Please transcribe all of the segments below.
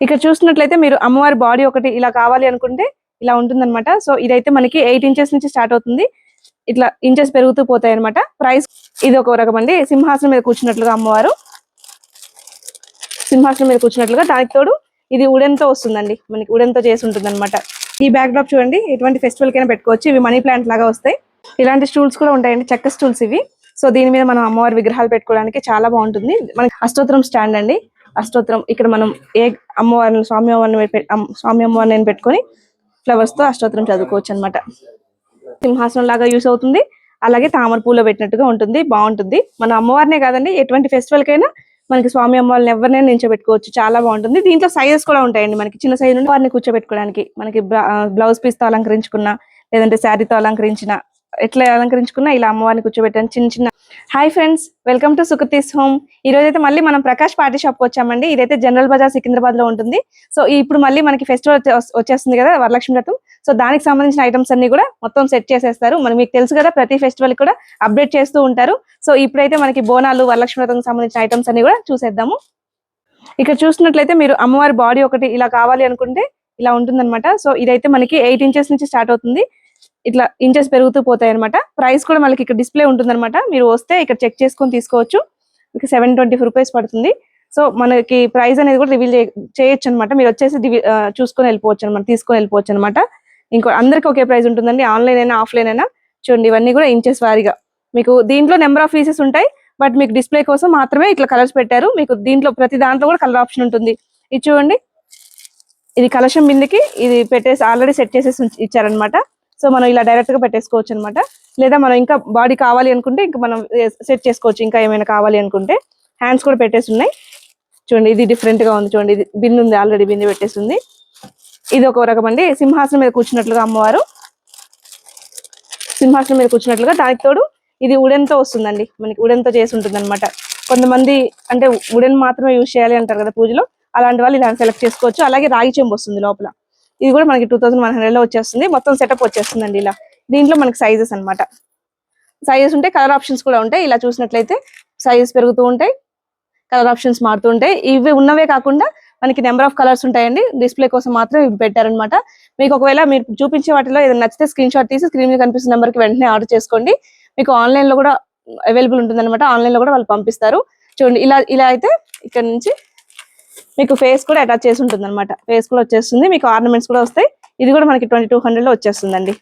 ఇక్కడ చూసినట్లయితే మీరు అమ్మవారి బాడీ ఒకటి ఇలా కావాలి అనుకుంటే ఇలా ఉంటుందన్నమాట. సో ఇదైతే మనకి 8 ఇంచెస్ నుంచి స్టార్ట్ అవుతుంది. ఇట్లా ఇంచెస్ పెరుగుతూ పోతాయి అనమాట. ప్రైస్ ఇది ఒక రకం అండి. సింహాసనం మీద కూర్చున్నట్లుగా అమ్మవారు సింహాసనం మీద కూర్చున్నట్లుగా, దానికి తోడు ఇది ఉడెన్తో వస్తుందండి. మనకి ఉడెన్తో చేసి ఉంటుంది అనమాట. ఈ బ్యాక్ డ్రాప్ చూడండి, ఎటువంటి ఫెస్టివల్ కైనా పెట్టుకోవచ్చు. ఇవి మనీ ప్లాంట్ లాగా వస్తాయి. ఇలాంటి స్టూల్స్ కూడా ఉంటాయండి, చెక్క స్టూల్స్ ఇవి. సో దీని మీద మనం అమ్మవారి విగ్రహాలు పెట్టుకోవడానికి చాలా బాగుంటుంది. మనకి అష్టోత్తరం స్టాండ్ అండి. అష్టోత్తరం ఇక్కడ మనం ఏ అమ్మవారిని స్వామి అమ్మవారిని పెట్టుకొని ఫ్లవర్స్ తో అష్టోత్తరం చదువుకోవచ్చు అనమాట. సింహాసనం లాగా యూస్ అవుతుంది. అలాగే తామర పూలో పెట్టినట్టుగా ఉంటుంది, బాగుంటుంది. మన అమ్మవారినే కాదండి, ఎటువంటి ఫెస్టివల్ కైనా మనకి స్వామి అమ్మవారిని ఎవరినైనా నిల్చోబెట్టుకోవచ్చు, చాలా బాగుంటుంది. దీంట్లో సైజెస్ కూడా ఉంటాయండి. మనకి చిన్న సైజు నుండి వారిని కూర్చోబెట్టుకోవడానికి, మనకి బ్లౌజ్ పీస్ తో అలంకరించుకున్నా, లేదంటే శారీతో అలంకరించిన, ఎట్లా అలంకరించుకున్నా ఇలా అమ్మవారిని కూర్చోబెట్టాను చిన్న చిన్న. Hi friends, welcome to Sukriti's home. ఈ రోజు అయితే మళ్ళీ మనం ప్రకాష్ పార్టీ షాప్ వచ్చామండి. ఇదైతే జనరల్ బజార్ సికింద్రాబాద్ లో ఉంటుంది. సో ఇప్పుడు మళ్ళీ మనకి ఫెస్టివల్ వచ్చేస్తుంది కదా, వరలక్ష్మి వ్రతం. సో దానికి సంబంధించిన ఐటమ్స్ అన్ని కూడా మొత్తం సెట్ చేసేస్తారు. మీకు తెలుసు కదా, ప్రతి ఫెస్టివల్ కూడా అప్డేట్ చేస్తూ ఉంటారు. సో ఇప్పుడైతే మనకి బోనాలు, వరలక్ష్మి వ్రతం సంబంధించిన ఐటమ్స్ అన్ని కూడా చూసేద్దాము. ఇక్కడ చూసినట్లయితే మీరు అమ్మవారి బాడీ ఒకటి ఇలా కావాలి అనుకుంటే ఇలా ఉంటుందన్నమాట. సో ఇదైతే మనకి 8 ఇంచెస్ నుంచి స్టార్ట్ అవుతుంది. ఇట్లా ఇంచెస్ పెరుగుతూ పోతాయి అనమాట. ప్రైస్ కూడా మనకి ఇక్కడ డిస్ప్లే ఉంటుందన్నమాట. మీరు వస్తే ఇక్కడ చెక్ చేసుకొని తీసుకోవచ్చు. మీకు 725 రూపీస్ పడుతుంది. సో మనకి ప్రైస్ అనేది కూడా రివీల్ చేయొచ్చు అనమాట. మీరు వచ్చేసి చూసుకొని వెళ్ళిపోవచ్చు అనమాట, తీసుకొని వెళ్ళిపోవచ్చు అనమాట. ఇంకో అందరికి ఒకే ప్రైస్ ఉంటుందండి, ఆన్లైన్ అయినా ఆఫ్లైన్ అయినా. చూడండి, ఇవన్నీ కూడా ఇంచెస్ వారీగా. మీకు దీంట్లో నెంబర్ ఆఫ్ పీసెస్ ఉంటాయి, బట్ మీకు డిస్ప్లే కోసం మాత్రమే ఇట్లా కలర్స్ పెట్టారు. మీకు దీంట్లో ప్రతి దాంట్లో కూడా కలర్ ఆప్షన్ ఉంటుంది. ఇది చూడండి, ఇది కలశం బిందెకి ఇది పెట్టేసి ఆల్రెడీ సెట్ చేసేసి ఇచ్చారనమాట. సో మనం ఇలా డైరెక్ట్ గా పెట్టేసుకోవచ్చు అనమాట. లేదా మనం ఇంకా బాడీ కావాలి అనుకుంటే ఇంకా మనం సెట్ చేసుకోవచ్చు, ఇంకా ఏమైనా కావాలి అనుకుంటే. హ్యాండ్స్ కూడా పెట్టేసి ఉన్నాయి. చూడండి, ఇది డిఫరెంట్ గా ఉంది. చూడండి, ఇది బిందె ఉంది, ఆల్రెడీ బిందె పెట్టేసి ఉంది. ఇది ఒక రకం అండి. సింహాసనం మీద కూర్చున్నట్లుగా అమ్మవారు సింహాసనం మీద కూర్చున్నట్లుగా, దానికి తోడు ఇది ఉడెన్తో వస్తుందండి. మనకి ఉడెన్తో చేసి ఉంటుంది అనమాట. కొంతమంది అంటే ఉడెన్ మాత్రమే యూజ్ చేయాలి అంటారు కదా పూజలో, అలాంటి వాళ్ళు ఇలా సెలెక్ట్ చేసుకోవచ్చు. అలాగే రాగి చెంబు వస్తుంది లోపల. ఇది కూడా మనకి 2100 లో వచ్చేస్తుంది. మొత్తం సెటప్ వచ్చేస్తుందండి ఇలా. దీంట్లో మనకి సైజెస్ అనమాట, సైజెస్ ఉంటాయి, కలర్ ఆప్షన్స్ కూడా ఉంటాయి. ఇలా చూసినట్లయితే సైజెస్ పెరుగుతూ ఉంటాయి, కలర్ ఆప్షన్స్ మారుతూ ఉంటాయి. ఇవి ఉన్నవే కాకుండా మనకి నెంబర్ ఆఫ్ కలర్స్ ఉంటాయండి. డిస్ప్లే కోసం మాత్రం ఇవి పెట్టారనమాట. మీకు ఒకవేళ మీరు చూపించే వాటిలో ఏదైనా నచ్చితే స్క్రీన్ షాట్ తీసి స్క్రీన్ మీద కనిపిస్తున్న నెంబర్కి వెంటనే ఆర్డర్ చేసుకోండి. మీకు ఆన్లైన్ లో కూడా అవైలబుల్ ఉంటుంది అనమాట. ఆన్లైన్ లో కూడా వాళ్ళు పంపిస్తారు. చూడండి, ఇలా అయితే ఇక్కడ నుంచి మీకు ఫేస్ కూడా అటాచ్ చేసి ఉంటుంది అనమాట. ఫేస్ కూడా వచ్చేస్తుంది, మీకు ఆర్నమెంట్స్ కూడా వస్తాయి. ఇది కూడా మనకి 2200 లో వచ్చేస్తుందండి.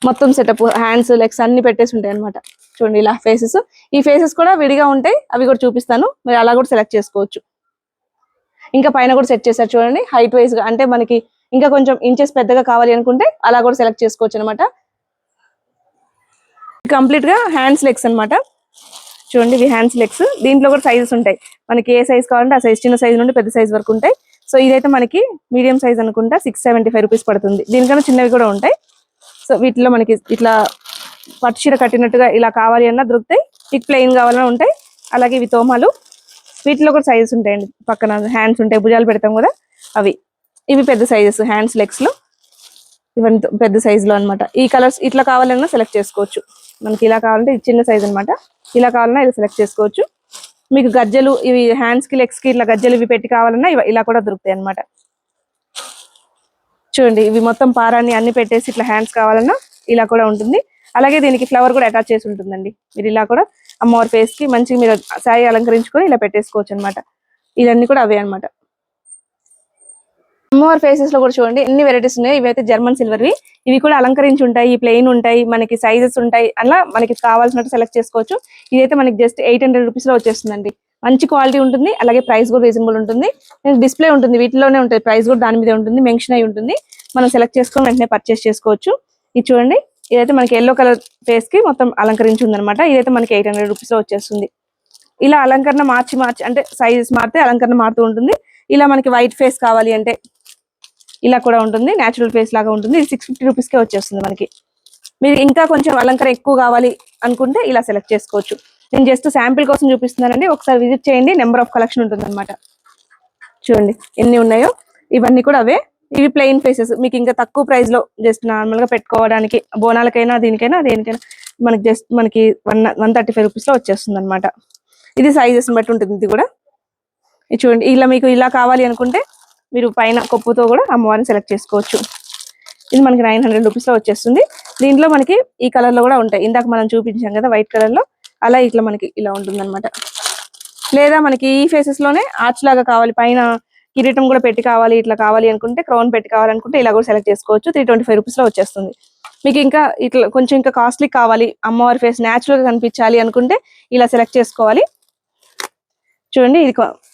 మొత్తం సెటప్, హ్యాండ్స్, లెగ్స్ అన్ని పెట్టేసి ఉంటాయి అనమాట. చూడండి, ఇలా ఫేసెస్. ఈ ఫేసెస్ కూడా విడిగా ఉంటాయి, అవి కూడా చూపిస్తాను. మీరు అలా కూడా సెలెక్ట్ చేసుకోవచ్చు. ఇంకా పైన కూడా సెట్ చేశారు చూడండి, హైట్ వైజ్ గా. అంటే మనకి ఇంకా కొంచెం ఇంచెస్ పెద్దగా కావాలి అనుకుంటే అలా కూడా సెలెక్ట్ చేసుకోవచ్చు అనమాట. కంప్లీట్ గా హ్యాండ్స్, లెగ్స్ అనమాట. చూడండి, ఇవి హ్యాండ్స్, లెగ్స్. దీంట్లో కూడా సైజెస్ ఉంటాయి. మనకి ఏ సైజ్ కావాలంటే ఆ సైజ్, చిన్న సైజ్ నుండి పెద్ద సైజ్ వరకు ఉంటాయి. సో ఇదైతే మనకి మీడియం సైజ్ అనుకుంటా 675 రూపీస్ పడుతుంది. దీనికన్నా చిన్నవి కూడా ఉంటాయి. సో వీటిలో మనకి ఇట్లా పట్టు చీర కట్టినట్టుగా ఇలా కావాలి అన్నా దొరుకుతాయి. మీకు ప్లెయిన్ కావాలన్నా ఉంటాయి. అలాగే ఇవి తోమాలు, వీటిలో కూడా సైజెస్ ఉంటాయండి. పక్కన హ్యాండ్స్ ఉంటాయి, భుజాలు పెడతాం కదా అవి. ఇవి పెద్ద సైజెస్, హ్యాండ్స్, లెగ్స్ లో ఇవన్నీ పెద్ద సైజులో అనమాట. ఈ కలర్స్ ఇట్లా కావాలన్నా సెలెక్ట్ చేసుకోవచ్చు. మనకి ఇలా కావాలంటే ఇది చిన్న సైజ్ అనమాట. ఇలా కావాలన్నా ఇలా సెలెక్ట్ చేసుకోవచ్చు. మీకు గజ్జలు, ఇవి హ్యాండ్స్ కి, లెగ్స్ కి ఇట్లా గజ్జలు ఇవి పెట్టి కావాలన్నా ఇలా కూడా దొరుకుతాయి అనమాట. చూడండి, ఇవి మొత్తం పారాన్ని అన్ని పెట్టేసి ఇట్లా హ్యాండ్స్ కావాలన్నా ఇలా కూడా ఉంటుంది. అలాగే దీనికి ఫ్లవర్ కూడా అటాచ్ చేసి ఉంటుందండి. మీరు ఇలా కూడా అమ్మవారి ఫేస్ కి మంచిగా మీరు శారీ అలంకరించుకొని ఇలా పెట్టేసుకోవచ్చు అనమాట. ఇవన్నీ కూడా అవే అనమాట. అమ్మవారి ఫేసెస్ లో కూడా చూడండి ఎన్ని వెరైటీస్ ఉన్నాయి. ఇవైతే జర్మన్ సిల్వర్వి. ఇవి కూడా అలంకరించి ఉంటాయి, ప్లెయిన్ ఉంటాయి, మనకి సైజెస్ ఉంటాయి. అలా మనకి కావాల్సినట్టు సెలెక్ట్ చేసుకోవచ్చు. ఇదైతే మనకి జస్ట్ 800 రూపీస్ లో వచ్చేస్తుందండి. మంచి క్వాలిటీ ఉంటుంది, అలాగే ప్రైస్ కూడా రీజనబుల్ ఉంటుంది. డిస్ప్లే ఉంటుంది, వీటిలోనే ఉంటుంది, ప్రైస్ కూడా దాని మీద ఉంటుంది, మెన్షన్ అయి ఉంటుంది. మనం సెలెక్ట్ చేసుకొని వెంటనే పర్చేస్ చేసుకోవచ్చు. ఇది చూడండి, ఇదైతే మనకి ఎల్లో కలర్ ఫేస్ కి మొత్తం అలంకరించి ఉందన్నమాట. ఇదైతే మనకి 800 రూపీస్ లో వచ్చేస్తుంది. ఇలా అలంకరణ మార్చి అంటే సైజెస్ మారితే అలంకరణ మారుతూ ఉంటుంది. ఇలా మనకి వైట్ ఫేస్ కావాలి అంటే ఇలా కూడా ఉంటుంది, న్యాచురల్ ఫేస్ లాగా ఉంటుంది. ఇది 650 రూపీస్కే వచ్చేస్తుంది మనకి. మీరు ఇంకా కొంచెం అలంకరణ ఎక్కువ కావాలి అనుకుంటే ఇలా సెలెక్ట్ చేసుకోవచ్చు. నేను జస్ట్ శాంపిల్ కోసం చూపిస్తున్నానండి, ఒకసారి విజిట్ చేయండి. నెంబర్ ఆఫ్ కలెక్షన్ ఉంటుంది అనమాట. చూడండి ఎన్ని ఉన్నాయో. ఇవన్నీ కూడా అవే. ఇవి ప్లెయిన్ ఫేసెస్, మీకు ఇంకా తక్కువ ప్రైస్ లో జస్ట్ నార్మల్ గా పెట్టుకోవడానికి, బోనాలకైనా దేనికైనా మనకి జస్ట్ మనకి 135 రూపీస్ లో వచ్చేస్తుంది అనమాట. ఇది సైజెస్ బట్టి ఉంటుంది. ఇది కూడా ఇది చూడండి, ఇలా మీకు ఇలా కావాలి అనుకుంటే మీరు పైన కొప్పుతో కూడా అమ్మవారిని సెలెక్ట్ చేసుకోవచ్చు. ఇది మనకి 900 రూపీస్లో వచ్చేస్తుంది. దీంట్లో మనకి ఈ కలర్లో కూడా ఉంటాయి, ఇందాక మనం చూపించాం కదా వైట్ కలర్లో, అలా ఇట్లా మనకి ఇలా ఉంటుంది అనమాట. లేదా మనకి ఈ ఫేసెస్లోనే ఆర్చ్ లాగా కావాలి, పైన కిరీటం కూడా పెట్టి కావాలి, ఇట్లా కావాలి అనుకుంటే, క్రౌన్ పెట్టి కావాలనుకుంటే ఇలా కూడా సెలెక్ట్ చేసుకోవచ్చు. 325 రూపీస్లో వచ్చేస్తుంది. మీకు ఇంకా ఇట్లా కొంచెం ఇంకా కాస్ట్లీ కావాలి, అమ్మవారి ఫేస్ న్యాచురల్గా కనిపించాలి అనుకుంటే ఇలా సెలెక్ట్ చేసుకోవాలి. చూడండి,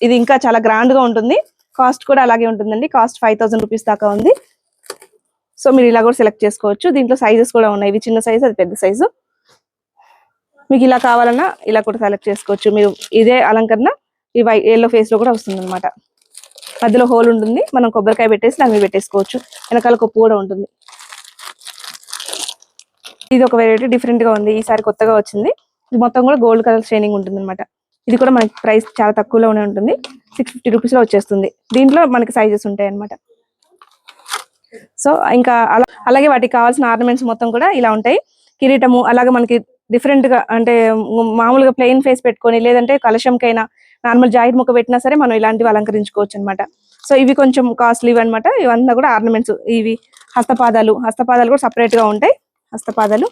ఇది ఇంకా చాలా గ్రాండ్గా ఉంటుంది. కాస్ట్ కూడా అలాగే ఉంటుందండి. కాస్ట్ 5000 రూపీస్ దాకా ఉంది. సో మీరు ఇలా కూడా సెలెక్ట్ చేసుకోవచ్చు. దీంట్లో సైజెస్ కూడా ఉన్నాయి, ఇవి చిన్న సైజు, అది పెద్ద సైజు. మీకు ఇలా కావాలన్నా ఇలా కూడా సెలెక్ట్ చేసుకోవచ్చు. మీరు ఇదే అలంకరణ ఈ ఎల్లో ఫేస్ లో కూడా వస్తుంది అనమాట. మధ్యలో హోల్ ఉంటుంది, మనం కొబ్బరికాయ పెట్టేసి దాని మీద పెట్టేసుకోవచ్చు. వెనకాల కొప్పు కూడా ఉంటుంది. ఇది ఒక వెరైటీ డిఫరెంట్ గా ఉంది, ఈసారి కొత్తగా వచ్చింది. ఇది మొత్తం కూడా గోల్డ్ కలర్ షైనింగ్ ఉంటుంది అనమాట. ఇది కూడా మనకి ప్రైస్ చాలా తక్కువలోనే ఉంటుంది, 650 రూపీస్ లో వచ్చేస్తుంది. దీంట్లో మనకి సైజెస్ ఉంటాయి అనమాట. సో ఇంకా అలాగే వాటికి కావాల్సిన ఆర్నమెంట్స్ మొత్తం కూడా ఇలా ఉంటాయి. కిరీటము అలాగే మనకి డిఫరెంట్ గా, అంటే మామూలుగా ప్లెయిన్ ఫేస్ పెట్టుకొని, లేదంటే కలశంకైనా నార్మల్ జాకెట్ ముక్క పెట్టినా సరే మనం ఇలాంటివి అలంకరించుకోవచ్చు అనమాట. సో ఇవి కొంచెం కాస్ట్లీ అనమాట. ఇవంతా కూడా ఆర్నమెంట్స్. ఇవి హస్తపాదాలు కూడా సపరేట్ గా ఉంటాయి. హస్తపాదాలు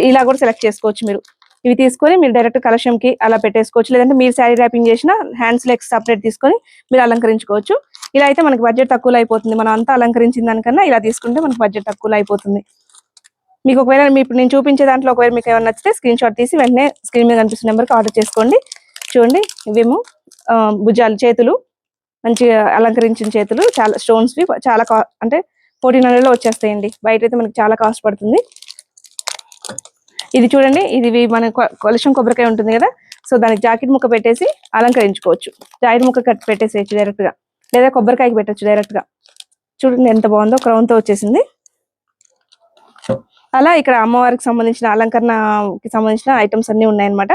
ఇలా కూడా సెలెక్ట్ చేసుకోవచ్చు మీరు. ఇవి తీసుకొని మీరు డైరెక్ట్ కలశంకి అలా పెట్టేసుకోవచ్చు, లేదంటే మీరు శారీ ర్యాపింగ్ చేసిన హ్యాండ్స్ లెగ్స్ సపరేట్ తీసుకొని మీరు అలంకరించుకోవచ్చు. ఇలా అయితే మనకి బడ్జెట్ తక్కువలో అయిపోతుంది. మనం అంతా అలంకరించిన దానికన్నా ఇలా తీసుకుంటే మనకి బడ్జెట్ తక్కువలో అయిపోతుంది. మీకు ఒకవేళ ఇప్పుడు నేను చూపించే దాంట్లో ఒకవేళ మీకు ఏమైనా నచ్చితే స్క్రీన్ షాట్ తీసి వెంటనే స్క్రీన్ మీద కనిపిస్తున్న నెంబర్కి ఆర్డర్ చేసుకోండి. చూడండి, ఇవేమో భుజాలు, చేతులు మంచిగా అలంకరించిన చేతులు, చాలా స్టోన్స్, చాలా అంటే 1400లో వచ్చేస్తాయండి. బయట అయితే మనకి చాలా కాస్ట్ పడుతుంది. ఇది చూడండి, ఇది మన కలశం కొబ్బరికాయ ఉంటుంది కదా, సో దానికి జాకెట్ ముక్క పెట్టేసి అలంకరించుకోవచ్చు. జాకెట్ ముక్క కట్టి పెట్టేసేయచ్చు డైరెక్ట్ గా, లేదా కొబ్బరికాయకి పెట్టచ్చు డైరెక్ట్ గా. చూడండి ఎంత బాగుందో, క్రౌన్ తో వచ్చేసింది. అలా ఇక్కడ అమ్మవారికి సంబంధించిన అలంకరణకి సంబంధించిన ఐటమ్స్ అన్ని ఉన్నాయన్నమాట.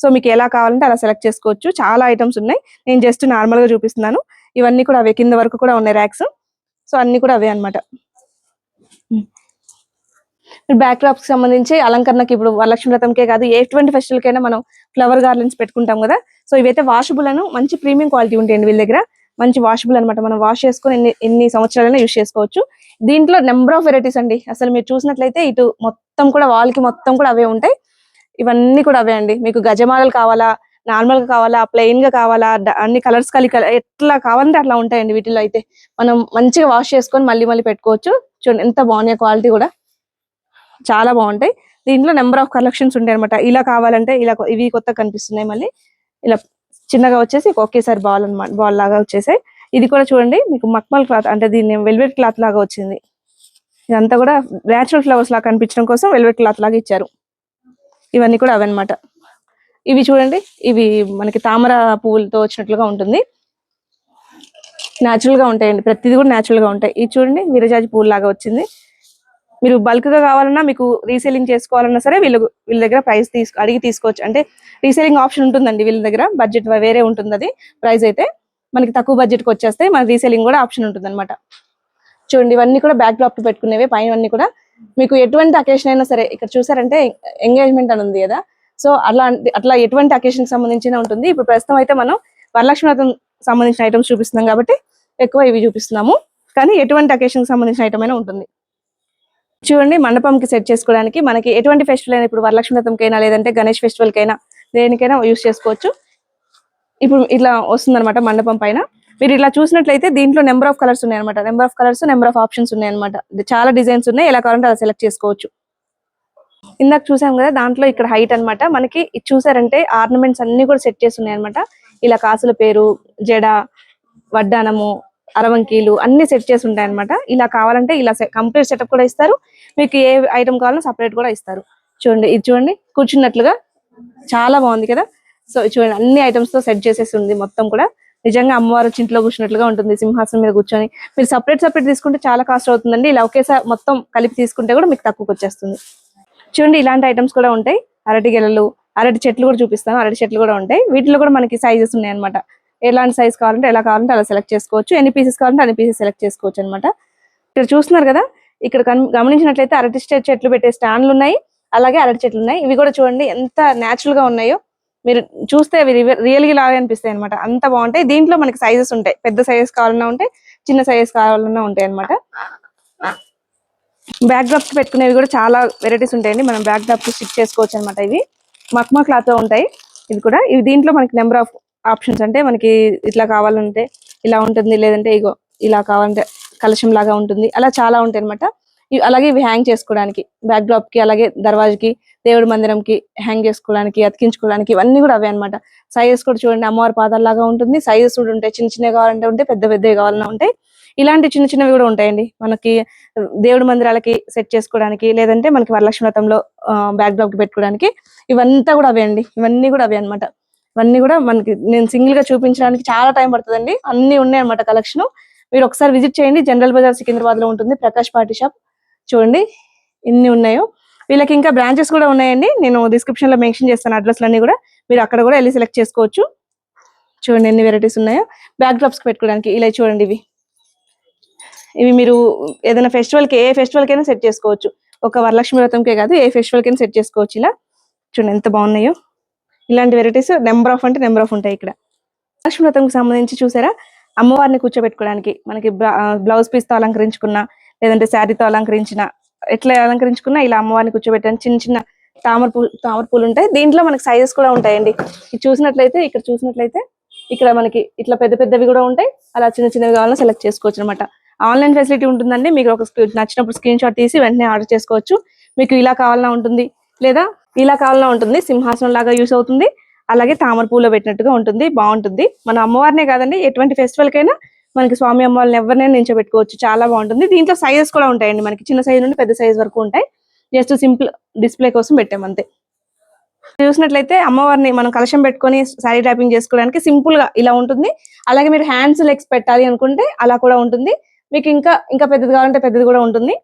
సో మీకు ఎలా కావాలంటే అలా సెలెక్ట్ చేసుకోవచ్చు. చాలా ఐటమ్స్ ఉన్నాయి, నేను జస్ట్ నార్మల్ గా చూపిస్తున్నాను. ఇవన్నీ కూడా అవే, కింద వరకు కూడా ఉన్నాయి ర్యాక్స్. సో అన్ని కూడా అవే అనమాట. బ్యాక్ డ్రాప్స్ కి సంబంధించి అలంకరణకి ఇప్పుడు వరలక్ష్మి వ్రతంకే కాదు, ఎటువంటి ఫెస్టివల్ కైనా మనం ఫ్లవర్ గార్లెండ్స్ పెట్టుకుంటాం కదా. సో ఇవైతే వాషబుల్ అను మంచి ప్రీమియం క్వాలిటీ ఉంటాయండి వీళ్ళ దగ్గర. మంచి వాషబుల్ అనమాట, మనం వాష్ చేసుకుని ఎన్ని సంవత్సరాలైనా యూజ్ చేసుకోవచ్చు. దీంట్లో నెంబర్ ఆఫ్ వెరైటీస్ అండి. అసలు మీరు చూసినట్లయితే ఇటు మొత్తం కూడా వాల్ కి మొత్తం కూడా అవే ఉంటాయి. ఇవన్నీ కూడా అవే అండి. మీకు గజమాలలు కావాలా, నార్మల్ గా కావాలా, ప్లెయిన్ గా కావాలా, అన్ని కలర్స్ కలిగి ఎట్లా కావాలంటే అట్లా ఉంటాయండి. వీటిలో అయితే మనం మంచిగా వాష్ చేసుకొని మళ్ళీ మళ్ళీ పెట్టుకోవచ్చు. చూడండి ఎంత బాగున్నాయి, క్వాలిటీ కూడా చాలా బాగుంటాయి. దీంట్లో నెంబర్ ఆఫ్ కలెక్షన్స్ ఉంటాయి అనమాట. ఇలా కావాలంటే ఇలా, ఇవి కొత్త కనిపిస్తున్నాయి. మళ్ళీ ఇలా చిన్నగా వచ్చేసి ఒకేసారి బాల్ అనమాట, బాల్ లాగా వచ్చేసాయి. ఇది కూడా చూడండి, మీకు మక్మల్ క్లాత్ అంటే దీన్ని వెల్వెట్ క్లాత్ లాగా వచ్చింది. ఇదంతా కూడా న్యాచురల్ ఫ్లవర్స్ లాగా కనిపించడం కోసం వెల్వెట్ క్లాత్ లాగా ఇచ్చారు. ఇవన్నీ కూడా అవన్నమాట. ఇవి చూడండి, ఇవి మనకి తామర పువ్వులతో వచ్చినట్లుగా ఉంటుంది. న్యాచురల్ గా ఉంటాయండి, ప్రతిదీ కూడా న్యాచురల్ గా ఉంటాయి. ఇది చూడండి, విరజాజి పువ్వు లాగా వచ్చింది. మీరు బల్క్ గా కావాలన్నా, మీకు రీసేలింగ్ చేసుకోవాలన్నా సరే వీళ్ళ దగ్గర ప్రైస్ అడిగి తీసుకోవచ్చు. అంటే రీసేలింగ్ ఆప్షన్ ఉంటుందండి వీళ్ళ దగ్గర, బడ్జెట్ వేరే ఉంటుంది. అది ప్రైస్ అయితే మనకి తక్కువ బడ్జెట్ కి వచ్చేస్తే మన రీసేలింగ్ కూడా ఆప్షన్ ఉంటుంది అనమాట. చూడండి, ఇవన్నీ కూడా బ్యాక్ డ్రాప్ పెట్టుకునేవి. పైన కూడా మీకు ఎటువంటి అకేషన్ అయినా సరే, ఇక్కడ చూసారంటే ఎంగేజ్మెంట్ అని ఉంది కదా, సో అట్లా ఎటువంటి అకేషన్ సంబంధించిన ఉంటుంది. ఇప్పుడు ప్రస్తుతం అయితే మనం వరలక్ష్మి వ్రతం సంబంధించిన ఐటమ్స్ చూపిస్తున్నాం కాబట్టి ఎక్కువ ఇవి చూపిస్తున్నాము, కానీ ఎటువంటి అకేషన్ సంబంధించిన ఐటమ్ అయినా ఉంటుంది. చూడండి, మండపంకి సెట్ చేసుకోవడానికి మనకి ఎటువంటి ఫెస్టివల్ అయినా, ఇప్పుడు వరలక్ష్మి వ్రతంకైనా లేదంటే గణేష్ ఫెస్టివల్ కైనా దేనికైనా యూస్ చేసుకోవచ్చు. ఇప్పుడు ఇట్లా వస్తుంది అనమాట మండపం పైన. మీరు ఇట్లా చూసినట్లయితే దీంట్లో నెంబర్ ఆఫ్ కలర్స్ ఉన్నాయన్నమాట. Number of colours, number of options ఉన్నాయన్నమాట. చాలా డిజైన్స్ ఉన్నాయి, ఎలా కావాలంటే అలా సెలెక్ట్ చేసుకోవచ్చు. ఇందాక చూసాం కదా, దాంట్లో ఇక్కడ హైట్ అనమాట. మనకి ఇది చూసారంటే ఆర్నమెంట్స్ అన్ని కూడా సెట్ చేసి ఉన్నాయి అనమాట. ఇలా కాసుల పేరు, జడ, వడ్డానము, అరవంకీలు అన్ని సెట్ చేసి ఉంటాయి అనమాట. ఇలా కావాలంటే ఇలా కంప్లీట్ సెటప్ కూడా ఇస్తారు. మీకు ఏ ఐటమ్ కావాలన్నా సపరేట్ కూడా ఇస్తారు. చూడండి, ఇది చూడండి కూర్చున్నట్లుగా చాలా బాగుంది కదా. సో చూడండి, అన్ని ఐటమ్స్ తో సెట్ చేసేసి ఉంది మొత్తం కూడా. నిజంగా అమ్మవారు ఇంట్లో కూర్చున్నట్లుగా ఉంటుంది, సింహాసనం మీద కూర్చొని. మీరు సపరేట్ తీసుకుంటే చాలా కాస్ట్ అవుతుందండి. ఇలా ఒకేసారి మొత్తం కలిపి తీసుకుంటే కూడా మీకు తక్కువకి వచ్చేస్తుంది. చూడండి, ఇలాంటి ఐటమ్స్ కూడా ఉంటాయి. అరటి గెలలు, అరటి చెట్లు కూడా చూపిస్తాను. అరటి చెట్లు కూడా ఉంటాయి. వీటిలో కూడా మనకి సైజెస్ ఉన్నాయి అనమాట. ఎలాంటి సైజ్ కావాలంటే ఎలా కావాలంటే అలా సెలెక్ట్ చేసుకోవచ్చు. ఎన్ని పీసెస్ కావాలంటే అన్ని పీసెస్ సెలెక్ట్ చేసుకోవచ్చు అనమాట. ఇక్కడ చూస్తున్నారు కదా, ఇక్కడ గమనించినట్లయితే అరటి చెట్లు పెట్టే స్టాండ్లు ఉన్నాయి, అలాగే అరటి చెట్లు ఉన్నాయి. ఇవి కూడా చూడండి ఎంత న్యాచురల్ గా ఉన్నాయో. మీరు చూస్తే అవి రియల్ గా లాగా అనిపిస్తాయి అనమాట. అంత బాగుంటాయి. దీంట్లో మనకి సైజెస్ ఉంటాయి, పెద్ద సైజెస్ కావాలన్నా ఉంటాయి, చిన్న సైజెస్ కావాలన్నా ఉంటాయి అనమాట. బ్యాక్ డ్రాప్స్ పెట్టుకునేవి కూడా చాలా వెరైటీస్ ఉంటాయండి. మనం బ్యాక్ డ్రాప్ స్టిచ్ చేసుకోవచ్చు అనమాట. ఇవి మక్మా క్లాత్ లో ఉంటాయి. ఇది కూడా ఇవి దీంట్లో మనకి నెంబర్ ఆఫ్ ఆప్షన్స్, అంటే మనకి ఇట్లా కావాలంటే ఇలా ఉంటుంది, లేదంటే ఇగో ఇలా కావాలంటే కలశం లాగా ఉంటుంది, అలా చాలా ఉంటాయి అనమాట. అలాగే ఇవి హ్యాంగ్ చేసుకోవడానికి బ్యాక్ డ్రాప్ కి, అలాగే దర్వాజకి, దేవుడి మందిరంకి హ్యాంగ్ చేసుకోవడానికి, అతికించుకోవడానికి, ఇవన్నీ కూడా అవే అనమాట. సైజెస్ కూడా చూడండి, అమ్మవారి పాదాల్లాగా ఉంటుంది. సైజెస్ కూడా ఉంటాయి, చిన్న చిన్నవి కావాలంటే ఉంటాయి, పెద్ద పెద్దవి కావాలన్నా ఉంటాయి. ఇలాంటి చిన్న చిన్నవి కూడా ఉంటాయండి మనకి దేవుడి మందిరాలకి సెట్ చేసుకోవడానికి, లేదంటే మనకి వరలక్ష్మి వ్రతంలో బ్యాక్ డ్రాప్ కి పెట్టుకోవడానికి. ఇవంతా కూడా అవే అండి, ఇవన్నీ కూడా అవే అనమాట. ఇవన్నీ కూడా మనకి నేను సింగిల్ గా చూపించడానికి చాలా టైం పడుతుందండి. అన్ని ఉన్నాయి అనమాట కలెక్షన్. మీరు ఒకసారి విజిట్ చేయండి. జనరల్ బజార్ సికింద్రాబాద్ లో ఉంటుంది, ప్రకాష్ పార్టీ షాప్. చూడండి ఇన్ని ఉన్నాయో. వీళ్ళకి ఇంకా బ్రాంచెస్ కూడా ఉన్నాయండి, నేను డిస్క్రిప్షన్ లో మెన్షన్ చేస్తాను అడ్రస్లన్నీ కూడా. మీరు అక్కడ కూడా వెళ్ళి సెలెక్ట్ చేసుకోవచ్చు. చూడండి ఎన్ని వెరైటీస్ ఉన్నాయో బ్యాక్ డ్రాప్స్ పెట్టుకోవడానికి. ఇలా చూడండి, ఇవి మీరు ఏదైనా ఫెస్టివల్ కి, ఏ ఫెస్టివల్ కైనా సెట్ చేసుకోవచ్చు. ఒక వరలక్ష్మి వ్రతంకే కాదు, ఏ ఫెస్టివల్ కైనా సెట్ చేసుకోవచ్చు. ఇలా చూడండి ఎంత బాగున్నాయో. ఇలాంటి వెరైటీస్ నెంబర్ ఆఫ్ అంటే నెంబర్ ఆఫ్ ఉంటాయి ఇక్కడ. వరలక్ష్మి వ్రతంకి సంబంధించి చూసారా, అమ్మవారిని కూర్చోబెట్టుకోవడానికి మనకి బ్లౌజ్ పీస్ తో అలంకరించుకున్న, లేదంటే శారీతో అలంకరించిన, ఎట్లా అలంకరించుకున్నా ఇలా అమ్మవారిని కూర్చోబెట్టడానికి చిన్న చిన్న తామర పూలు ఉంటాయి. దీంట్లో మనకి సైజెస్ కూడా ఉంటాయండి. ఇక్కడ చూసినట్లయితే ఇక్కడ మనకి ఇట్లా పెద్ద పెద్దవి కూడా ఉంటాయి, అలా చిన్న చిన్నవి కావాలన్నా సెలెక్ట్ చేసుకోవచ్చు అనమాట. ఆన్లైన్ ఫెసిలిటీ ఉంటుందండి. మీకు ఒక నచ్చినప్పుడు స్క్రీన్ షాట్ తీసి వెంటనే ఆర్డర్ చేసుకోవచ్చు. మీకు ఇలా కావాలన్నా ఉంటుంది, లేదా ఇలా కావాలన్నా ఉంటుంది. సింహాసనం లాగా యూస్ అవుతుంది, అలాగే తామర పూలో పెట్టినట్టుగా ఉంటుంది, బాగుంటుంది. మన అమ్మవారినే కాదండి, ఎటువంటి ఫెస్టివల్ కైనా మనకి స్వామి అమ్మవారిని ఎవరినైనా నించోబెట్టుకోవచ్చు, చాలా బాగుంటుంది. దీంట్లో సైజెస్ కూడా ఉంటాయండి, మనకి చిన్న సైజ్ నుండి పెద్ద సైజ్ వరకు ఉంటాయి. జస్ట్ సింపుల్ డిస్ప్లే కోసం పెట్టామంతే. చూసినట్లయితే అమ్మవారిని మనం కలశం పెట్టుకొని శారీ ర్యాపింగ్ చేసుకోవడానికి సింపుల్ గా ఇలా ఉంటుంది. అలాగే మీరు హ్యాండ్స్ లెగ్స్ పెట్టాలి అనుకుంటే అలా కూడా ఉంటుంది. మీకు ఇంకా పెద్దది కావాలంటే పెద్దది కూడా ఉంటుంది,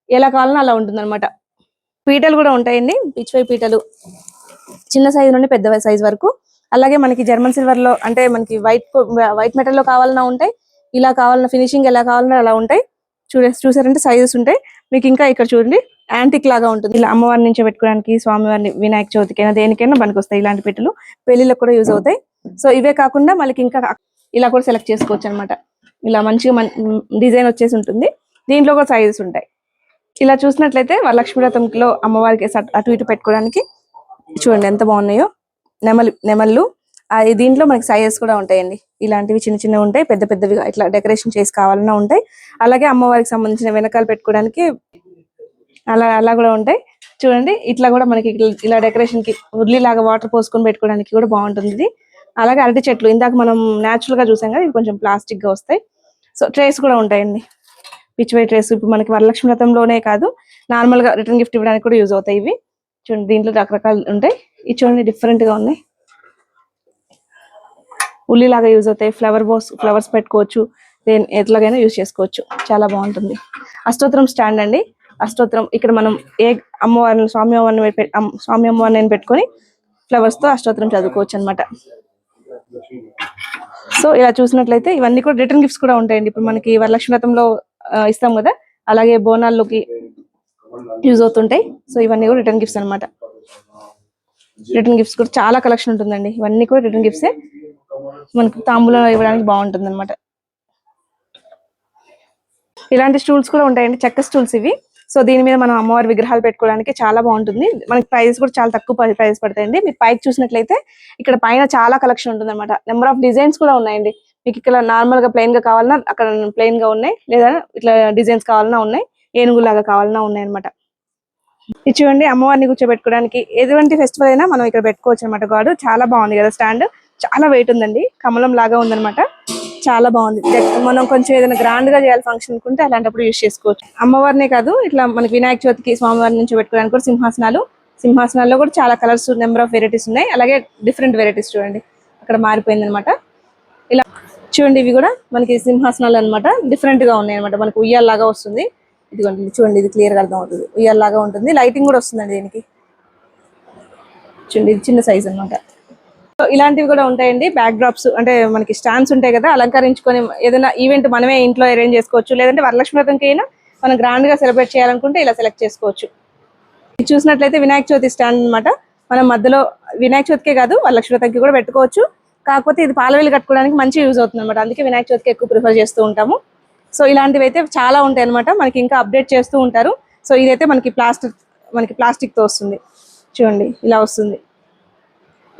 ఎలా కావాలన్నా అలా ఉంటుంది అనమాట. పీటలు కూడా ఉంటాయండి, పిచ్చివై పీటలు, చిన్న సైజు నుండి పెద్ద సైజ్ వరకు. అలాగే మనకి జర్మన్ సిల్వర్ లో, అంటే మనకి వైట్ మెటల్ లో కావాలన్నా ఉంటాయి, ఇలా కావాలన్నా ఫినిషింగ్ ఎలా కావాలన్నా అలా ఉంటాయి. చూసారంటే సైజెస్ ఉంటాయి. మీకు ఇంకా ఇక్కడ చూడండి యాంటిక్ లాగా ఉంటుంది, ఇలా అమ్మవారి నుంచి పెట్టుకోవడానికి, స్వామివారిని వినాయక చవితికైనా దేనికైనా పనికి వస్తాయి ఇలాంటి పెట్టెలు. పెళ్లిళ్ళకి కూడా యూజ్ అవుతాయి. సో ఇవే కాకుండా మనకి ఇంకా ఇలా కూడా సెలెక్ట్ చేసుకోవచ్చు అనమాట. ఇలా మంచిగా డిజైన్ వచ్చేసి ఉంటుంది. దీంట్లో కూడా సైజెస్ ఉంటాయి. ఇలా చూసినట్లయితే వరలక్ష్మి వ్రతంలో అమ్మవారికి అటు ఇటు పెట్టుకోవడానికి చూడండి ఎంత బాగున్నాయో నెమళ్ళు. దీంట్లో మనకి సైజెస్ కూడా ఉంటాయండి. ఇలాంటివి చిన్న చిన్నవి ఉంటాయి, పెద్ద పెద్దవి ఇట్లా డెకరేషన్ చేసి కావాలన్నా ఉంటాయి. అలాగే అమ్మవారికి సంబంధించిన వెనకాల పెట్టుకోవడానికి అలా కూడా ఉంటాయి. చూడండి ఇట్లా కూడా మనకి ఇలా డెకరేషన్ కి ఉర్లీ లాగా వాటర్ పోసుకొని పెట్టుకోవడానికి కూడా బాగుంటుంది ఇది. అలాగే అరటి చెట్లు ఇందాక మనం న్యాచురల్ గా చూసాం కదా, ఇవి కొంచెం ప్లాస్టిక్ గా వస్తాయి. సో ట్రేస్ కూడా ఉంటాయండి, పిచ్చివై ట్రేస్. ఇప్పుడు మనకి వరలక్ష్మి వ్రతంలోనే కాదు, నార్మల్ గా రిటర్న్ గిఫ్ట్ ఇవ్వడానికి కూడా యూజ్ అవుతాయి ఇవి. చూడండి దీంట్లో రకరకాలు ఉంటాయి. ఇది చూడండి డిఫరెంట్ గా ఉన్నాయి, ఉల్లి లాగా యూజ్ అవుతాయి. ఫ్లవర్స్ పెట్టుకోవచ్చు, ఎట్లాగైనా యూజ్ చేసుకోవచ్చు, చాలా బాగుంటుంది. అష్టోత్తరం స్టాండ్ అండి. అష్టోత్తరం ఇక్కడ మనం ఏ అమ్మవారిని స్వామి అమ్మవారిని పెట్టుకొని ఫ్లవర్స్ తో అష్టోత్తరం చదువుకోవచ్చు అనమాట. సో ఇలా చూసినట్లయితే ఇవన్నీ కూడా రిటర్న్ గిఫ్ట్స్ కూడా ఉంటాయండి. ఇప్పుడు మనకి వరలక్ష్మి వ్రతంలో ఇస్తాం కదా, అలాగే బోనాల్లోకి యూజ్ అవుతుంటాయి. సో ఇవన్నీ కూడా రిటర్న్ గిఫ్ట్స్ అనమాట. రిటర్న్ గిఫ్ట్స్ కూడా చాలా కలెక్షన్ ఉంటుందండి. ఇవన్నీ కూడా రిటర్న్ గిఫ్ట్సే, మనకి తాంబూలం ఇవ్వడానికి బాగుంటుంది అనమాట. ఇలాంటి స్టూల్స్ కూడా ఉంటాయండి, చెక్క స్టూల్స్ ఇవి. సో దీని మీద మనం అమ్మవారి విగ్రహాలు పెట్టుకోవడానికి చాలా బాగుంటుంది. మనకి ప్రైస్ కూడా చాలా తక్కువ ప్రైస్ పడతాయండి. మీరు పైకి చూసినట్లయితే ఇక్కడ పైన చాలా కలెక్షన్ ఉంటుంది అనమాట. నెంబర్ ఆఫ్ డిజైన్స్ కూడా ఉన్నాయండి. మీకు ఇక్కడ నార్మల్ గా ప్లెయిన్ గా కావాలన్నా అక్కడ ప్లెయిన్ గా ఉన్నాయి, లేదా ఇట్లా డిజైన్స్ కావాలన్నా ఉన్నాయి, ఏనుగులాగా కావాలన్నా ఉన్నాయి అనమాట. ఇది చూడండి అమ్మవారిని కూర్చోబెట్టుకోవడానికి, ఎటువంటి ఫెస్టివల్ అయినా మనం ఇక్కడ పెట్టుకోవచ్చు అనమాట. గాడు చాలా బాగుంది కదా స్టాండ్, చాలా వెయిట్ ఉందండి, కమలం లాగా ఉందన్నమాట. చాలా బాగుంది. మనం కొంచెం ఏదైనా గ్రాండ్ గా చేయాలి ఫంక్షన్ అనుకుంటే అలాంటప్పుడు యూజ్ చేసుకోవచ్చు. అమ్మవారినే కాదు, ఇట్లా మనకి వినాయక చవితికి స్వామివారి నుంచి పెట్టుకోవడానికి కూడా సింహాసనాల్లో కూడా చాలా కలర్స్, నెంబర్ ఆఫ్ వెరైటీస్ ఉన్నాయి. అలాగే డిఫరెంట్ వెరైటీస్ చూడండి అక్కడ మారిపోయింది అనమాట. ఇలా చూడండి ఇవి కూడా మనకి సింహాసనాలు అనమాట, డిఫరెంట్ గా ఉన్నాయి అనమాట. మనకి ఉయ్యాల్లాగా వస్తుంది, ఇదిగోండి చూడండి, ఇది క్లియర్ గా అర్థం అవుతుంది, ఉయ్యాల్లాగా ఉంటుంది. లైటింగ్ కూడా వస్తుందండి దీనికి. చూడండి ఇది చిన్న సైజ్ అనమాట. ఇలాంటివి కూడా ఉంటాయండి. బ్యాక్ డ్రాప్స్ అంటే మనకి స్టాండ్స్ ఉంటాయి కదా, అలంకరించుకొని ఏదైనా ఈవెంట్ మనమే ఇంట్లో అరేంజ్ చేసుకోవచ్చు, లేదంటే వరలక్ష్మి వ్రతంకి అయినా మనం గ్రాండ్ గా సెలబ్రేట్ చేయాలనుకుంటే ఇలా సెలెక్ట్ చేసుకోవచ్చు. ఇది చూసినట్లయితే వినాయక చవితి స్టాండ్ అనమాట. మనం మధ్యలో వినాయక చవితికే కాదు వరలక్ష్మి వ్రతంకి కూడా పెట్టుకోవచ్చు. కాకపోతే ఇది పాలవేలు కట్టుకోవడానికి మంచి యూజ్ అవుతుంది అనమాట. అందుకే వినాయక చవితికి ఎక్కువ ప్రిఫర్ చేస్తూ ఉంటాము. సో ఇలాంటివి అయితే చాలా ఉంటాయి అనమాట, మనకి ఇంకా అప్డేట్ చేస్తూ ఉంటారు. సో ఇదైతే మనకి ప్లాస్టిక్ తో వస్తుంది చూడండి, ఇలా వస్తుంది.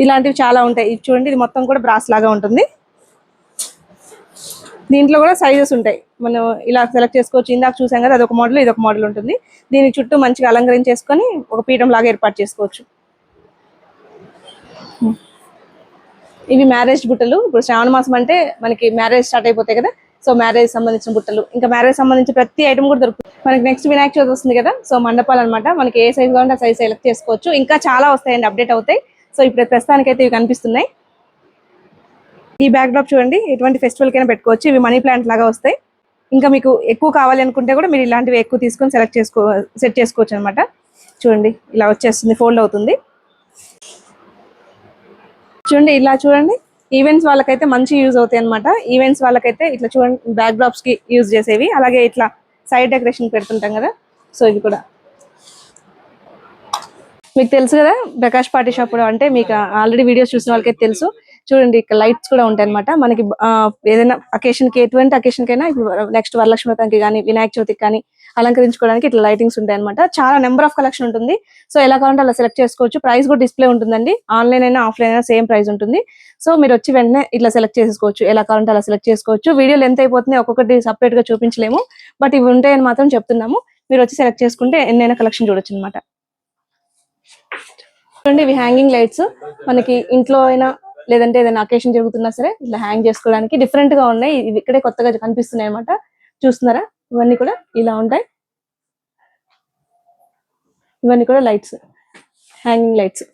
ఇలాంటివి చాలా ఉంటాయి. ఇది చూడండి, ఇది మొత్తం కూడా బ్రాస్ లాగా ఉంటుంది. దీంట్లో కూడా సైజెస్ ఉంటాయి, మనం ఇలా సెలెక్ట్ చేసుకోవచ్చు. ఇందాక చూసాం కదా, అదొక మోడల్, ఇదొక మోడల్ ఉంటుంది. దీనికి చుట్టూ మంచిగా అలంకరించేసుకొని ఒక పీఠం లాగా ఏర్పాటు చేసుకోవచ్చు. ఇవి మ్యారేజ్ బుట్టలు. ఇప్పుడు శ్రావణ మాసం అంటే మనకి మ్యారేజ్ స్టార్ట్ అయిపోతాయి కదా, సో మ్యారేజ్ సంబంధించిన బుట్టలు, ఇంకా మ్యారేజ్ సంబంధించిన ప్రతి ఐటమ్ కూడా దొరుకుతుంది మనకి. నెక్స్ట్ వినాయక చవితి వస్తుంది కదా, సో మండపాలు అనమాట. మనకి ఏ సైజ్ కావాలంటే ఆ సైజ్ సెలెక్ట్ చేసుకోవచ్చు. ఇంకా చాలా వస్తాయండి, అప్డేట్ అవుతాయి. సో ఇప్పుడు ప్రస్తుతానికి అయితే ఇవి కనిపిస్తున్నాయి. ఈ బ్యాక్ డ్రాప్ చూడండి, ఎటువంటి ఫెస్టివల్ కైనా పెట్టుకోవచ్చు. ఇవి మనీ ప్లాంట్ లాగా వస్తాయి. ఇంకా మీకు ఎక్కువ కావాలి అనుకుంటే కూడా మీరు ఇలాంటివి ఎక్కువ తీసుకొని సెట్ చేసుకోవచ్చు అనమాట. చూడండి, ఇలా వచ్చేస్తుంది, ఫోల్డ్ అవుతుంది. చూడండి, ఇలా చూడండి, ఈవెంట్స్ వాళ్ళకైతే మంచి యూజ్ అవుతాయి అనమాట. ఈవెంట్స్ వాళ్ళకైతే ఇట్లా చూడండి, బ్యాక్ డ్రాప్స్ కి యూజ్ చేసేవి. అలాగే ఇట్లా సైడ్ డెకరేషన్ పెడుతుంటాం కదా, సో ఇది కూడా మీకు తెలుసు కదా. ప్రకాష్ పార్టీ షాప్ అంటే మీకు ఆల్రెడీ వీడియోస్ చూసిన వాళ్ళకైతే తెలుసు. చూడండి, ఇక్కడ లైట్స్ కూడా ఉంటాయి అనమాట. మనకి ఏదైనా అకేషన్ కి, ఎటువంటి అకేషన్ కైనా, ఇప్పుడు నెక్స్ట్ వరలక్ష్మి వ్రతానికి కానీ వినాయక చవితికి కానీ అలంకరించుకోవడానికి ఇట్లా లైటింగ్స్ ఉంటాయి అనమాట. చాలా నెంబర్ ఆఫ్ కలెక్షన్ ఉంటుంది. సో ఎలా కావాలంటే అలా సెలెక్ట్ చేసుకోవచ్చు. ప్రైస్ కూడా డిస్ప్లే ఉంటుందండి. ఆన్లైన్ అయినా ఆఫ్లైన్ అయినా సేమ్ ప్రైస్ ఉంటుంది. సో మీరు వచ్చి వెంటనే ఇట్లా సెలెక్ట్ చేసుకోవచ్చు. ఎలా కావాలంటే అలా సెలెక్ట్ చేసుకోవచ్చు. వీడియోలు ఎంత అయిపోతుంది, ఒక్కొక్కటి సపరేట్ గా చూపించలేము, బట్ ఇవి ఉంటాయని మాత్రం చెప్తున్నాము. మీరు వచ్చి సెలెక్ట్ చేసుకుంటే ఎన్నైనా కలెక్షన్ చూడొచ్చు అనమాట. చూడండి, ఇవి హ్యాంగింగ్ లైట్స్. మనకి ఇంట్లో అయినా లేదంటే ఏదైనా అకేషన్ జరుగుతున్నా సరే ఇట్లా హ్యాంగ్ చేసుకోవడానికి డిఫరెంట్ గా ఉన్నాయి. ఇవి ఇక్కడే కొత్తగా కనిపిస్తున్నాయి అనమాట. చూస్తున్నారా, ఇవన్నీ కూడా ఇలా ఉంటాయి. ఇవన్నీ కూడా లైట్స్, హ్యాంగింగ్ లైట్స్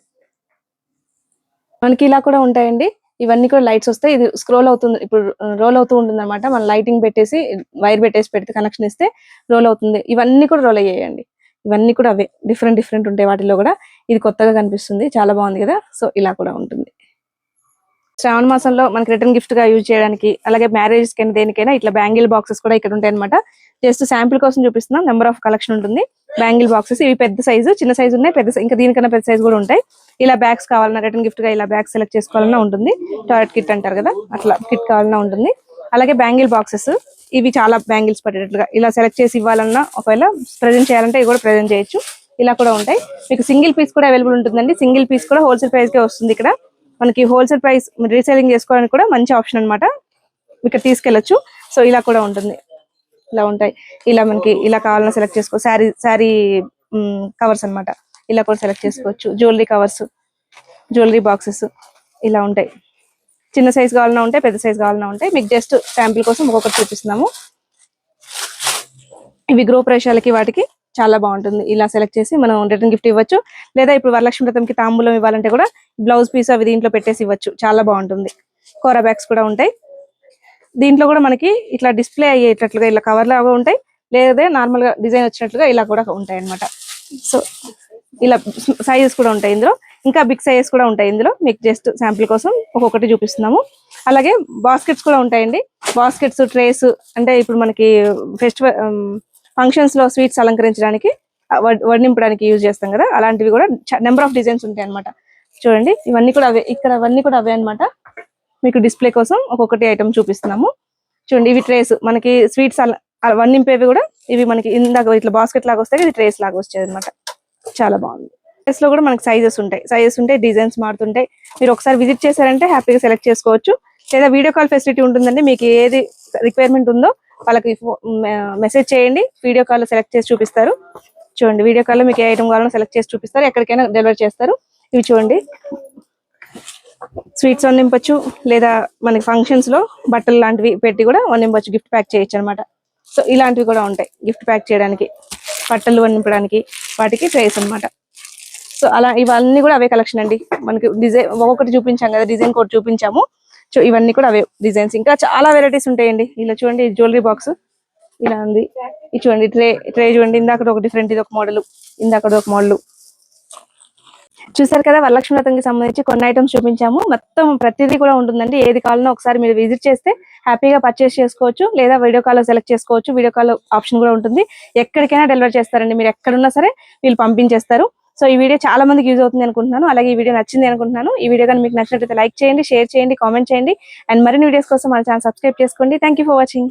మనకి ఇలా కూడా ఉంటాయండి. ఇవన్నీ కూడా లైట్స్ వస్తాయి. ఇది స్క్రోల్ అవుతుంది, ఇప్పుడు రోల్ అవుతూ ఉంటుంది అనమాట. మనం లైటింగ్ పెట్టేసి వైర్ పెట్టేసి పెడితే కనెక్షన్ ఇస్తే రోల్ అవుతుంది. ఇవన్నీ కూడా రోల్ అయ్యాయండి. ఇవన్నీ కూడా అవే, డిఫరెంట్ ఉంటాయి వాటిలో కూడా. ఇది కొత్తగా కనిపిస్తుంది, చాలా బాగుంది కదా. సో ఇలా కూడా ఉంటుంది. శ్రావణ మాసంలో మనకి రిటర్న్ గిఫ్ట్ గా యూజ్ చేయడానికి, అలాగే మ్యారేజ్ కైనా దేనికైనా ఇట్లా బ్యాంగిల్ బాక్సెస్ కూడా ఇక్కడ ఉంటాయి అనమాట. జస్ట్ శాంపుల్ కోసం చూపిస్తున్నాం. నెంబర్ ఆఫ్ కలెక్షన్ ఉంటుంది. బ్యాంగిల్ బాక్సెస్ ఇవి పెద్ద సైజు, చిన్న సైజు ఉన్నాయి, ఇంకా దీనికన్నా పెద్ద సైజు కూడా ఉంటాయి. ఇలా బ్యాగ్స్ కావాలన్నా, రిటర్న్ గిఫ్ట్ గా ఇలా బ్యాగ్ సెలెక్ట్ చేసుకోవాలన్నా ఉంటుంది. టాయిలెట్ కిట్ అంటారు కదా, అట్లా కిట్ కావాలన్నా ఉంటుంది. అలాగే బ్యాంగిల్ బాక్సెస్, ఇవి చాలా బ్యాంగిల్స్ పట్టేటట్లుగా ఇలా సెలెక్ట్ చేసి ఇవ్వాలన్నా, ఒకవేళ ప్రెజెంట్ చేయాలంటే ఇవి కూడా ప్రెజెంట్ చేయొచ్చు. ఇలా కూడా ఉంటాయి. మీకు సింగిల్ పీస్ కూడా అవైలబుల్ ఉంటుందండి. సింగిల్ పీస్ కూడా హోల్సేల్ ప్రైస్ కే వస్తుంది. ఇక్కడ మనకి హోల్సేల్ ప్రైస్ రీసేలింగ్ చేసుకోవడానికి కూడా మంచి ఆప్షన్ అనమాట. ఇక్కడ తీసుకెళ్లొచ్చు. సో ఇలా కూడా ఉంటుంది, ఇలా ఉంటాయి. ఇలా మనకి ఇలా కావాలన్నా సెలెక్ట్ చేసుకో. శారీ కవర్స్ అన్నమాట, ఇలా కూడా సెలెక్ట్ చేసుకోవచ్చు. జ్యువెలరీ కవర్స్, జ్యువెలరీ బాక్సెస్ ఇలా ఉంటాయి. చిన్న సైజ్ కావాలన్నా ఉంటాయి, పెద్ద సైజ్ కావాలన్నా ఉంటాయి. మీకు జస్ట్ శాంపిల్ కోసం ఒక్కొక్కటి చూపిస్తున్నాము. ఇవి గృహప్రవేశాలకి వాటికి చాలా బాగుంటుంది. ఇలా సెలెక్ట్ చేసి మనం రిటర్న్ గిఫ్ట్ ఇవ్వచ్చు. లేదా ఇప్పుడు వరలక్ష్మి వ్రతంకి తాంబూలం ఇవ్వాలంటే కూడా బ్లౌజ్ పీస్ అవి దీంట్లో పెట్టేసి ఇవ్వచ్చు. చాలా బాగుంటుంది. కోరా బ్యాగ్స్ కూడా ఉంటాయి. దీంట్లో కూడా మనకి ఇట్లా డిస్ప్లే అయ్యేటట్లుగా ఇలా కవర్ లాగా ఉంటాయి, లేదా నార్మల్ గా డిజైన్ వచ్చినట్లుగా ఇలా కూడా ఉంటాయి అన్నమాట. సో ఇలా సైజెస్ కూడా ఉంటాయి ఇందులో. ఇంకా బిగ్ సైజెస్ కూడా ఉంటాయి ఇందులో. మీకు జస్ట్ శాంపిల్ కోసం ఒక్కొక్కటి చూపిస్తున్నాము. అలాగే బాస్కెట్స్ కూడా ఉంటాయండి. బాస్కెట్స్, ట్రేస్, అంటే ఇప్పుడు మనకి ఫెస్టివల్ ఫంక్షన్స్ లో స్వీట్స్ అలంకరించడానికి, వడ్డింపడానికి యూజ్ చేస్తాం కదా, అలాంటివి కూడా నెంబర్ ఆఫ్ డిజైన్స్ ఉంటాయి అనమాట. చూడండి, ఇవన్నీ కూడా అవే, ఇక్కడ అవన్నీ కూడా అవే అనమాట. మీకు డిస్ప్లే కోసం ఒక్కొక్కటి ఐటమ్ చూపిస్తున్నాము. చూడండి, ఇవి ట్రేస్, మనకి స్వీట్స్ వన్నింపేవి కూడా ఇవి మనకి ఇందాక ఇట్లా బాస్కెట్ లాగా వస్తాయి, ఇది ట్రేస్ లాగా వచ్చేది అనమాట. చాలా బాగుంది. ట్రేస్ లో కూడా మనకి సైజెస్ ఉంటాయి, డిజైన్స్ మారుతుంటాయి. మీరు ఒకసారి విజిట్ చేశారంటే హ్యాపీగా సెలెక్ట్ చేసుకోవచ్చు. లేదా వీడియో కాల్ ఫెసిలిటీ ఉంటుందండి. మీకు ఏది రిక్వైర్మెంట్ ఉందో వాళ్ళకి మెసేజ్ చేయండి, వీడియో కాల్ సెలెక్ట్ చేసి చూపిస్తారు. చూడండి, వీడియో కాల్లో మీకు ఏ ఐటమ్ కావాలో సెలెక్ట్ చేసి చూపిస్తారు, ఎక్కడికైనా డెలివరీ చేస్తారు. ఇవి చూడండి, స్వీట్స్ నింపొచ్చు, లేదా మనకి ఫంక్షన్స్ లో బట్టలు లాంటివి పెట్టి కూడా నింపొచ్చు, గిఫ్ట్ ప్యాక్ చేయొచ్చు అనమాట. సో ఇలాంటివి కూడా ఉంటాయి గిఫ్ట్ ప్యాక్ చేయడానికి, బట్టలు నింపడానికి, వాటికి ట్రేస్ అనమాట. సో అలా ఇవన్నీ కూడా అవే కలెక్షన్ అండి. మనకి డిజైన్ ఒక్కొక్కటి చూపించాం కదా, డిజైన్ కోడ్ చూపించాము. ఇవన్నీ కూడా అవే డిజైన్స్. ఇంకా చాలా వెరైటీస్ ఉంటాయండి. ఇలా చూడండి, జ్యువెలరీ బాక్స్ ఇలా ఉంది. ఇది చూడండి, ట్రే చూడండి, ఇందాక ఒక డిఫరెంట్, ఇది ఒక మోడల్, ఇందాక ఒక మోడల్. చూసారు కదా, వరలక్ష్మి వ్రతంకి సంబంధించి కొన్ని ఐటమ్స్ చూపించాము. మొత్తం ప్రతిదీ కూడా ఉంటుందండి. ఏది కావాలన్నా ఒకసారి మీరు విజిట్ చేస్తే హ్యాపీగా పర్చేస్ చేసుకోవచ్చు, లేదా వీడియో కాల్ సెలెక్ట్ చేసుకోవచ్చు. వీడియో కాల్ ఆప్షన్ కూడా ఉంటుంది. ఎక్కడికైనా డెలివరీ చేస్తారండి. మీరు ఎక్కడున్నా సరే వీళ్ళు పంపించేస్తారు. సో ఈ వీడియో చాలా మందికి యూజ్ అవుతుంది అనుకుంటున్నాను. అలాగే ఈ వీడియో నచ్చింది అనుకుంటున్నాను. ఈ వీడియో కానీ మీకు నచ్చినట్లయితే లైక్ చేయండి, షేర్ చేయండి, కామెంట్ చేయండి. అండ్ మరిన్ని వీడియోస్ కోసం మన ఛానల్ సబ్స్క్రైబ్ చేసుకోండి. Thank for watching.